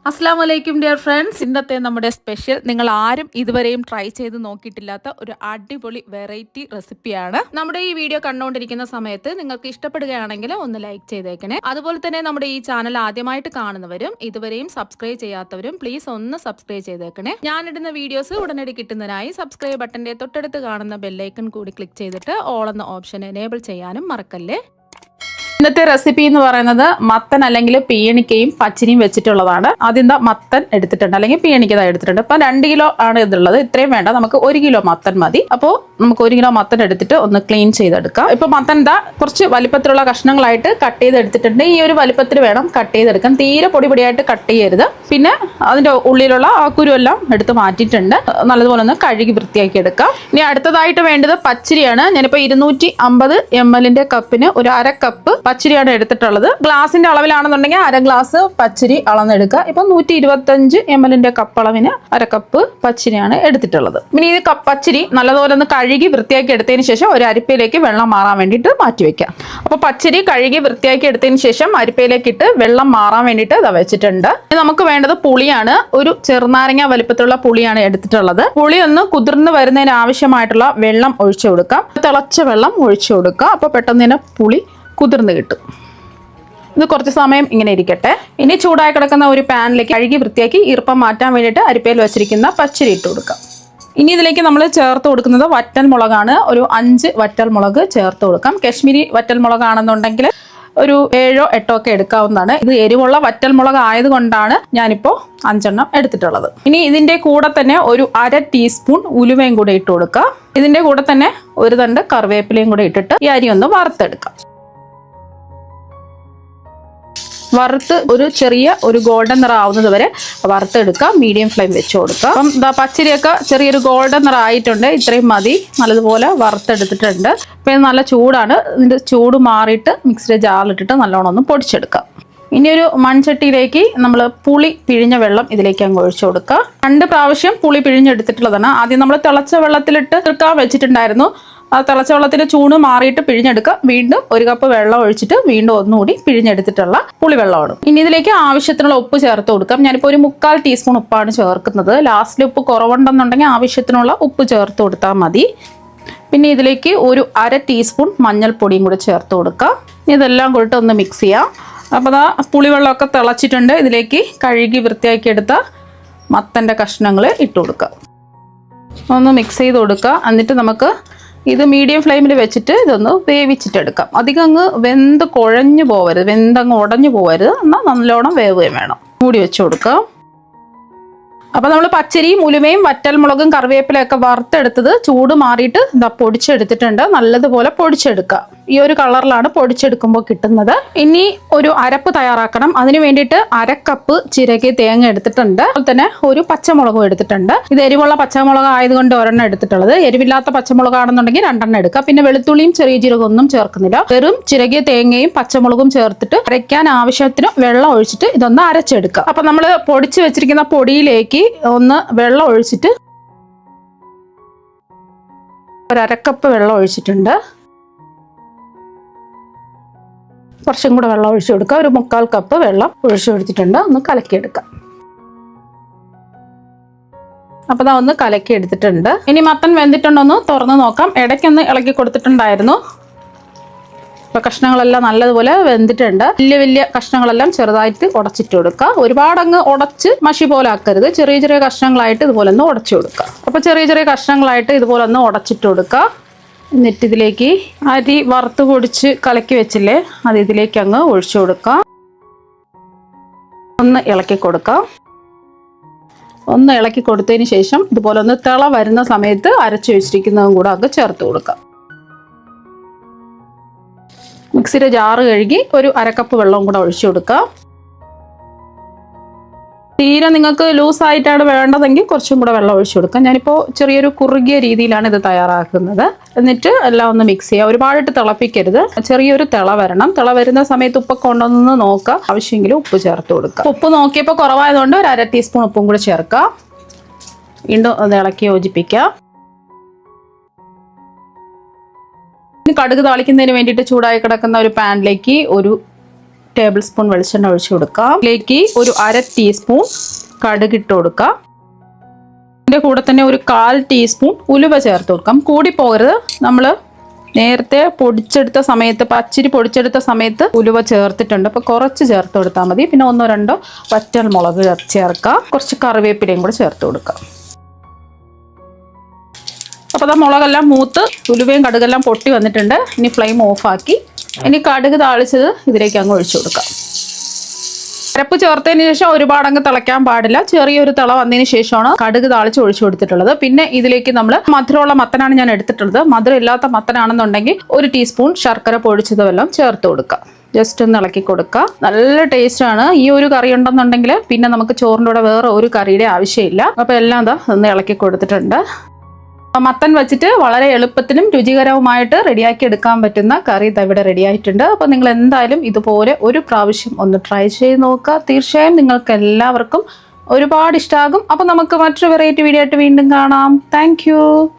അസ്സലാമലൈക്കും dear friends. ഇന്നത്തെ നമ്മുടെ സ്പെഷ്യൽ നിങ്ങൾ ആരും ഇതുവരെയും ട്രൈ ചെയ്ത് നോക്കിയിട്ടില്ലാത്ത ഒരു അടിപൊളി വെറൈറ്റി റെസിപ്പിയാണ്. നമ്മുടെ ഈ വീഡിയോ കണ്ടുകൊണ്ടിരിക്കുന്ന സമയത്ത് നിങ്ങൾക്ക് ഇഷ്ടപ്പെടുകയാണെങ്കിൽ ഒന്ന് ലൈക്ക് ചെയ്തേക്കണേ. അതുപോലെ തന്നെ നമ്മുടെ ഈ ചാനൽ ആദ്യമായിട്ട് കാണുന്നവരും ഇതുവരെയും സബ്സ്ക്രൈബ് ചെയ്യാത്തവരും പ്ലീസ് ഒന്ന് സബ്സ്ക്രൈബ് ചെയ്തേക്കണേ. ഞാനിടുന്ന വീഡിയോസ് ഉടനടി കിട്ടുന്നതിനായി സബ്സ്ക്രൈബ് ബട്ടന്റെ തൊട്ടടുത്ത് കാണുന്ന ബെല്ലൈക്കൺ കൂടി ക്ലിക്ക് ചെയ്തിട്ട് ഓൾ എന്ന ഓപ്ഷൻ എനേബിൾ ചെയ്യാനും മറക്കല്ലേ. ഇന്നത്തെ റെസിപ്പി എന്ന് പറയുന്നത് മത്തൻ അല്ലെങ്കിൽ പീണിക്കയും പച്ചരിയും വെച്ചിട്ടുള്ളതാണ്. ആദ്യം മത്തൻ എടുത്തിട്ടുണ്ട്, അല്ലെങ്കിൽ പീണിക്കത എടുത്തിട്ടുണ്ട്. ഇപ്പം 2 കിലോ ആണ് ഇതുള്ളത്. ഇത്രയും വേണ്ട, നമുക്ക് 1 കിലോ മത്തൻ മതി. അപ്പോൾ നമുക്ക് 1 കിലോ മത്തൻ എടുത്തിട്ട് ഒന്ന് ക്ലീൻ ചെയ്തെടുക്കാം. ഇപ്പൊ മത്തൻ കുറച്ച് വലിപ്പത്തിലുള്ള കഷ്ണങ്ങളായിട്ട് കട്ട് ചെയ്തെടുത്തിട്ടുണ്ട്. ഈ ഒരു വലിപ്പത്തിൽ വേണം കട്ട് ചെയ്തെടുക്കാൻ, തീരെ പൊടിയായിട്ട് കട്ട് ചെയ്യരുത്. പിന്നെ അതിന്റെ ഉള്ളിലുള്ള ആ കുരുവെല്ലാം എടുത്ത് മാറ്റിയിട്ടുണ്ട്. നല്ലതുപോലെ ഒന്ന് കഴുകി വൃത്തിയാക്കി എടുക്കാം. ഇനി അടുത്തതായിട്ട് വേണ്ടത് പച്ചരിയാണ്. ഞാനിപ്പോൾ 250 ml കപ്പിന് ഒരു 1/2 കപ്പ് പച്ചരിയാണ് എടുത്തിട്ടുള്ളത്. ഗ്ലാസിന്റെ അളവിലാണെന്നുണ്ടെങ്കിൽ 1/2 ഗ്ലാസ് പച്ചരി അളന്നെടുക്കുക. ഇപ്പൊ 125 ml കപ്പ് അളവിന് 1/2 കപ്പ് പച്ചരിയാണ് എടുത്തിട്ടുള്ളത്. ഇനി ഈ പച്ചരി നല്ലതുപോലെ ഒന്ന് കഴുകി വൃത്തിയാക്കി എടുത്തതിന് ശേഷം ഒരു അരിപ്പയിലേക്ക് വെള്ളം മാറാൻ വേണ്ടിയിട്ട് മാറ്റി വെക്കാം. അപ്പൊ പച്ചരി കഴുകി വൃത്തിയാക്കി എടുത്തതിന് ശേഷം അരിപ്പയിലേക്ക് ഇട്ട് വെള്ളം മാറാൻ വേണ്ടിയിട്ട് ഇത് വെച്ചിട്ടുണ്ട്. നമുക്ക് വേണ്ടത് പുളിയാണ്. ഒരു ചെറുനാരങ്ങ വലിപ്പത്തിലുള്ള പുളിയാണ് എടുത്തിട്ടുള്ളത്. പുളി ഒന്ന് കുതിർന്ന് വരുന്നതിന് ആവശ്യമായിട്ടുള്ള വെള്ളം ഒഴിച്ചു കൊടുക്കാം. തിളച്ച വെള്ളം ഒഴിച്ചു കൊടുക്കുക. അപ്പൊ പെട്ടെന്ന് തന്നെ പുളി കുതിർന്ന് കിട്ടും. ഇത് കുറച്ച് സമയം ഇങ്ങനെ ഇരിക്കട്ടെ. ഇനി ചൂടായി കിടക്കുന്ന ഒരു പാനിലേക്ക് കഴുകി വൃത്തിയാക്കി ഈർപ്പം മാറ്റാൻ വേണ്ടിയിട്ട് അരിപ്പയിൽ വെച്ചിരിക്കുന്ന പച്ചരി ഇട്ട് കൊടുക്കാം. ഇനി ഇതിലേക്ക് നമ്മൾ ചേർത്ത് കൊടുക്കുന്നത് വറ്റൽ മുളകാണ്. ഒരു 5 വറ്റൽ മുളക് ചേർത്ത് കൊടുക്കാം. കശ്മീരി വറ്റൽ മുളകാണെന്നുണ്ടെങ്കിൽ ഒരു 7 8 ഒക്കെ എടുക്കാവുന്നതാണ്. ഇത് എരിവുള്ള വറ്റൽ മുളക് ആയതുകൊണ്ടാണ് ഞാനിപ്പോൾ 5 എണ്ണം എടുത്തിട്ടുള്ളത്. ഇനി ഇതിന്റെ കൂടെ തന്നെ ഒരു 1/2 ടീസ്പൂൺ ഉലുവയും കൂടെ ഇട്ട് കൊടുക്കുക. ഇതിന്റെ കൂടെ തന്നെ ഒരു തണ്ട് കറിവേപ്പിലയും കൂടെ ഇട്ടിട്ട് ഈ അരി ഒന്ന് വറുത്തെടുക്കാം. വറുത്ത് ഒരു ചെറിയ ഗോൾഡൻ നിറം ആവുന്നത് വരെ വറുത്തെടുക്കുക. മീഡിയം ഫ്ലെയിം വെച്ച് കൊടുക്കുക. അപ്പം പച്ചരിയൊക്കെ ചെറിയൊരു ഗോൾഡൻ നിറം ആയിട്ടുണ്ട്. ഇത്രയും മതി. നല്ലതുപോലെ വറുത്തെടുത്തിട്ടുണ്ട്. ഇപ്പം നല്ല ചൂടാണ്. ഇതിൻ്റെ ചൂട് മാറിയിട്ട് മിക്സിയുടെ ജാറിലിട്ടിട്ട് നല്ലോണം ഒന്ന് പൊടിച്ചെടുക്കാം. ഇനി ഒരു മൺചട്ടിയിലേക്ക് നമ്മൾ പുളി പിഴിഞ്ഞ വെള്ളം ഇതിലേക്ക് അങ്ങ് ഒഴിച്ചു കൊടുക്കുക. 2 പ്രാവശ്യം പുളി പിഴിഞ്ഞെടുത്തിട്ടുള്ളതാണ്. ആദ്യം നമ്മൾ തിളച്ച വെള്ളത്തിലിട്ട് തീർക്കാൻ വെച്ചിട്ടുണ്ടായിരുന്നു. ആ തിളച്ച വെള്ളത്തിന്റെ ചൂട് മാറിയിട്ട് പിഴിഞ്ഞെടുക്കുക. വീണ്ടും 1 കപ്പ് വെള്ളം ഒഴിച്ചിട്ട് വീണ്ടും ഒന്നുകൂടി പിഴിഞ്ഞെടുത്തിട്ടുള്ള പുളിവെള്ളമാണ്. ഇനി ഇതിലേക്ക് ആവശ്യത്തിനുള്ള ഉപ്പ് ചേർത്ത് കൊടുക്കാം. ഞാനിപ്പോൾ ഒരു 3/4 ടീസ്പൂൺ ഉപ്പാണ് ചേർക്കുന്നത്. ലാസ്റ്റിൽ ഉപ്പ് കുറവുണ്ടെന്നുണ്ടെങ്കിൽ ആവശ്യത്തിനുള്ള ഉപ്പ് ചേർത്ത് കൊടുത്താൽ മതി. പിന്നെ ഇതിലേക്ക് ഒരു 1/2 ടീസ്പൂൺ മഞ്ഞൾപ്പൊടിയും കൂടി ചേർത്ത് കൊടുക്കുക. ഇതെല്ലാം കൂടിയിട്ട് ഒന്ന് മിക്സ് ചെയ്യാം. അപ്പോൾ പുളിവെള്ളമൊക്കെ തിളച്ചിട്ടുണ്ട്. ഇതിലേക്ക് കഴുകി വൃത്തിയാക്കി എടുത്ത മത്തൻ്റെ കഷ്ണങ്ങൾ ഇട്ട് കൊടുക്കുക. ഒന്ന് മിക്സ് ചെയ്ത് കൊടുക്കുക. എന്നിട്ട് നമുക്ക് ഇത് മീഡിയം ഫ്ലെയിമിൽ വെച്ചിട്ട് ഇതൊന്ന് വേവിച്ചിട്ടെടുക്കാം. അധികം അങ്ങ് വെന്ത് കുഴഞ്ഞു പോകരുത്, വെന്തങ്ങ് ഉടഞ്ഞു പോകരുത്. എന്നാൽ നല്ലോണം വേവുകയും വേണം. മൂടി വെച്ച് കൊടുക്കാം. അപ്പോൾ നമ്മൾ പച്ചരിയും ഉലുവയും വറ്റൽമുളകും കറിവേപ്പിലയൊക്കെ വറുത്തെടുത്തത് ചൂട് മാറിയിട്ട് പൊടിച്ചെടുത്തിട്ടുണ്ട്. നല്ലതുപോലെ പൊടിച്ചെടുക്കുക. ഈ ഒരു കളറിലാണ് പൊടിച്ചെടുക്കുമ്പോൾ കിട്ടുന്നത്. ഇനി ഒരു അരപ്പ് തയ്യാറാക്കണം. അതിന് വേണ്ടിയിട്ട് 1/2 കപ്പ് ചിരകിയ തേങ്ങ എടുത്തിട്ടുണ്ട്. അതുപോലെ തന്നെ ഒരു പച്ചമുളകും എടുത്തിട്ടുണ്ട്. ഇത് എരിവുള്ള പച്ചമുളക് ആയതുകൊണ്ട് 1 എടുത്തിട്ടുള്ളത്. എരിവില്ലാത്ത പച്ചമുളകാണെന്നുണ്ടെങ്കിൽ 2 എടുക്കുക. പിന്നെ വെളുത്തുള്ളിയും ചെറിയ ജീരകം ഒന്നും ചേർക്കുന്നില്ല. വെറും ചിരകിയ തേങ്ങയും പച്ചമുളകും ചേർത്തിട്ട് അരയ്ക്കാൻ ആവശ്യത്തിന് വെള്ളം ഒഴിച്ചിട്ട് ഇതൊന്ന് അരച്ചെടുക്കുക. അപ്പൊ നമ്മൾ പൊടിച്ചു വെച്ചിരിക്കുന്ന പൊടിയിലേക്ക് ഒന്ന് വെള്ളം ഒഴിച്ചിട്ട് 1/2 കപ്പ് വെള്ളം ഒഴിച്ചിട്ടുണ്ട്. കുറച്ചും കൂടെ വെള്ളം ഒഴിച്ചു കൊടുക്കുക. ഒരു 3/4 കപ്പ് വെള്ളം ഒഴിച്ചു കൊടുത്തിട്ടുണ്ട്. ഒന്ന് കലക്കിയെടുക്കാം. അപ്പോൾ ഒന്ന് കലക്കി എടുത്തിട്ടുണ്ട്. ഇനി മത്തൻ വെന്തിട്ടുണ്ടോന്ന് തുറന്ന് നോക്കാം. ഇടയ്ക്കൊന്ന് ഇളക്കി കൊടുത്തിട്ടുണ്ടായിരുന്നു. അപ്പോൾ കഷ്ണങ്ങളെല്ലാം നല്ലതുപോലെ വെന്തിട്ടുണ്ട്. വലിയ കഷ്ണങ്ങളെല്ലാം ചെറുതായിട്ട് ഉടച്ചിട്ട് കൊടുക്കുക. ഒരുപാടങ്ങ് ഉടച്ച് മഷി പോലെ ആക്കരുത്. ചെറിയ കഷ്ണങ്ങളായിട്ട് ഇതുപോലെ ഒന്ന് ഉടച്ചു കൊടുക്കുക. അപ്പോൾ ചെറിയ കഷ്ണങ്ങളായിട്ട് ഇതുപോലെ ഒന്ന് ഉടച്ചിട്ട് കൊടുക്കുക. എന്നിട്ട് ഇതിലേക്ക് അരി വറുത്ത് പൊടിച്ച് കലക്കി വെച്ചില്ലേ, അത് ഇതിലേക്ക് അങ്ങ് ഒഴിച്ചു കൊടുക്കാം. ഒന്ന് ഇളക്കി കൊടുക്കാം. ഒന്ന് ഇളക്കി കൊടുത്തതിന് ശേഷം ഇതുപോലെ ഒന്ന് തിള വരുന്ന സമയത്ത് അരച്ചു വെച്ചിരിക്കുന്നതും കൂടെ അങ്ങ് ചേർത്ത് കൊടുക്കാം. മിക്സിയുടെ ജാറ് കഴുകി ഒരു 1/2 കപ്പ് വെള്ളവും കൂടെ ഒഴിച്ചു കൊടുക്കാം. തീരെ നിങ്ങൾക്ക് ലൂസായിട്ടാണ് വേണ്ടതെങ്കിൽ കുറച്ചും കൂടെ വെള്ളം ഒഴിച്ചു കൊടുക്കാം. ഞാനിപ്പോൾ ചെറിയൊരു കുറുകിയ രീതിയിലാണ് ഇത് തയ്യാറാക്കുന്നത്. എന്നിട്ട് എല്ലാം ഒന്ന് മിക്സ് ചെയ്യുക. ഒരുപാടിട്ട് തിളപ്പിക്കരുത്. ചെറിയൊരു തിള വരണം. തിള വരുന്ന സമയത്ത് ഉപ്പൊക്കെ ഉണ്ടോന്ന് നോക്കുക. ആവശ്യമെങ്കിൽ ഉപ്പ് ചേർത്ത് കൊടുക്കുക. ഉപ്പ് നോക്കിയപ്പോൾ കുറവായതുകൊണ്ട് ഒരു 1/2 ടീസ്പൂൺ ഉപ്പും കൂടെ ചേർക്കുക. വീണ്ടും ഒന്ന് ഇളക്കി യോജിപ്പിക്കുക. കടുക് താളിക്കുന്നതിന് വേണ്ടിയിട്ട് ചൂടായി കിടക്കുന്ന ഒരു പാനിലേക്ക് ഒരു ടേബിൾ സ്പൂൺ വെളിച്ചെണ്ണ ഒഴിച്ചു കൊടുക്കാം. ഇതിലേക്ക് ഒരു 1/2 ടീസ്പൂൺ കടുക് ഇട്ട് കൊടുക്കാം. ഇതിൻ്റെ കൂടെ തന്നെ ഒരു 1/4 ടീസ്പൂൺ ഉലുവ ചേർത്ത് കൊടുക്കാം. കൂടി പോകരുത്. നമ്മൾ നേരത്തെ പൊടിച്ചെടുത്ത സമയത്ത്, പച്ചരി പൊടിച്ചെടുത്ത സമയത്ത് ഉലുവ ചേർത്തിട്ടുണ്ട്. അപ്പോൾ കുറച്ച് ചേർത്ത് കൊടുത്താൽ മതി. പിന്നെ 1-2 വറ്റൽ മുളക് ചേർക്കാം. കുറച്ച് കറിവേപ്പിലയും കൂടെ ചേർത്ത് കൊടുക്കാം. അപ്പോൾ മുളകെല്ലാം മൂത്ത് ഉലുവയും കടുകെല്ലാം പൊട്ടി വന്നിട്ടുണ്ട്. ഇനി ഫ്ലെയിം ഓഫാക്കി ഇനി കടുക് താളിച്ചത് ഇതിലേക്ക് അങ്ങ് ഒഴിച്ചു കൊടുക്കാം. അരപ്പ് ചേർത്തതിന് ശേഷം ഒരുപാട് അങ്ങ് തിളയ്ക്കാൻ പാടില്ല. ചെറിയൊരു തിള വന്നതിന് ശേഷമാണ് കടുക് താളിച്ച് ഒഴിച്ചു കൊടുത്തിട്ടുള്ളത്. പിന്നെ ഇതിലേക്ക് നമ്മൾ മധുരമുള്ള മത്തനാണ് ഞാൻ എടുത്തിട്ടുള്ളത്. മധുരം ഇല്ലാത്ത മത്തനാണെന്നുണ്ടെങ്കിൽ 1 ടീസ്പൂൺ ശർക്കര പൊടിച്ചത് വെല്ലം ചേർത്ത് കൊടുക്കാം. ജസ്റ്റ് ഒന്ന് ഇളക്കി കൊടുക്കുക. നല്ല ടേസ്റ്റാണ്. ഈ ഒരു കറി ഉണ്ടെന്നുണ്ടെങ്കിൽ പിന്നെ നമുക്ക് ചോറിൻ്റെ കൂടെ വേറെ ഒരു കറിയുടെ ആവശ്യമില്ല. അപ്പോൾ എല്ലാം ഒന്ന് ഇളക്കി കൊടുത്തിട്ടുണ്ട്. മത്തൻ വെച്ചിട്ട് വളരെ എളുപ്പത്തിലും രുചികരവുമായിട്ട് റെഡിയാക്കി എടുക്കാൻ പറ്റുന്ന കറി ഇവിടെ റെഡി ആയിട്ടുണ്ട്. അപ്പോൾ നിങ്ങൾ എന്തായാലും ഇതുപോലെ ഒരു പ്രാവശ്യം ഒന്ന് ട്രൈ ചെയ്ത് നോക്കുക. തീർച്ചയായും നിങ്ങൾക്ക് എല്ലാവർക്കും ഒരുപാട് ഇഷ്ടമാകും. അപ്പോൾ നമുക്ക് മറ്റൊരു വെറൈറ്റി വീഡിയോ ആയിട്ട് വീണ്ടും കാണാം. താങ്ക്